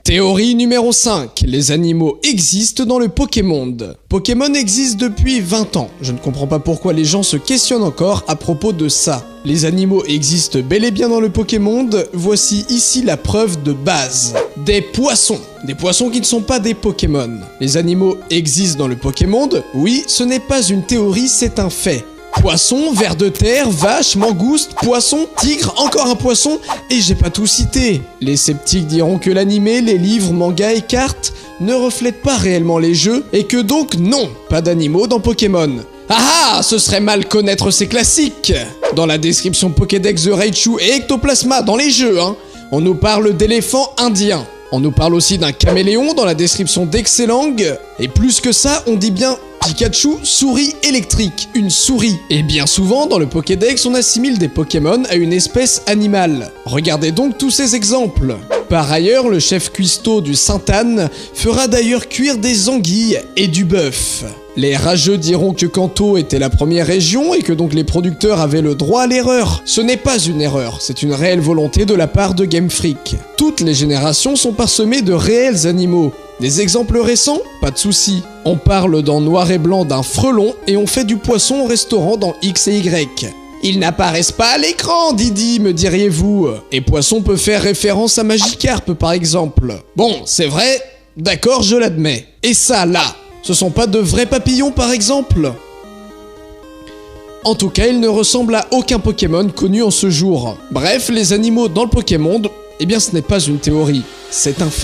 Théorie numéro 5. Les animaux existent dans le Pokémon. Pokémon existe depuis 20 ans. Je ne comprends pas pourquoi les gens se questionnent encore à propos de ça. Les animaux existent bel et bien dans le Pokémon. Voici ici la preuve de base. Des poissons. Des poissons qui ne sont pas des Pokémon. Les animaux existent dans le Pokémon. Oui, ce n'est pas une théorie, c'est un fait. Poisson, ver de terre, vache, mangouste, poisson, tigre, encore un poisson, et j'ai pas tout cité. Les sceptiques diront que l'animé, les livres, mangas et cartes ne reflètent pas réellement les jeux, et que donc non, pas d'animaux dans Pokémon. Ah ah, ce serait mal connaître ces classiques. Dans la description Pokédex de Raichu et Ectoplasma dans les jeux, on nous parle d'éléphants indiens. On nous parle aussi d'un caméléon dans la description d'Excellang, et plus que ça, on dit bien Pikachu, souris électrique, une souris. Et bien souvent, dans le Pokédex, on assimile des Pokémon à une espèce animale. Regardez donc tous ces exemples. Par ailleurs, le chef cuistot du Saint-Anne fera d'ailleurs cuire des anguilles et du bœuf. Les rageux diront que Kanto était la première région et que donc les producteurs avaient le droit à l'erreur. Ce n'est pas une erreur, c'est une réelle volonté de la part de Game Freak. Toutes les générations sont parsemées de réels animaux. Des exemples récents? Pas de soucis. On parle dans Noir et Blanc d'un frelon et on fait du poisson au restaurant dans X et Y. Ils n'apparaissent pas à l'écran, Didi, me diriez-vous. Et poisson peut faire référence à Magikarp, par exemple. Bon, c'est vrai, d'accord, je l'admets. Et ça, là, ce sont pas de vrais papillons, par exemple? En tout cas, ils ne ressemblent à aucun Pokémon connu en ce jour. Bref, les animaux dans le Pokémon, eh bien ce n'est pas une théorie, c'est un fait.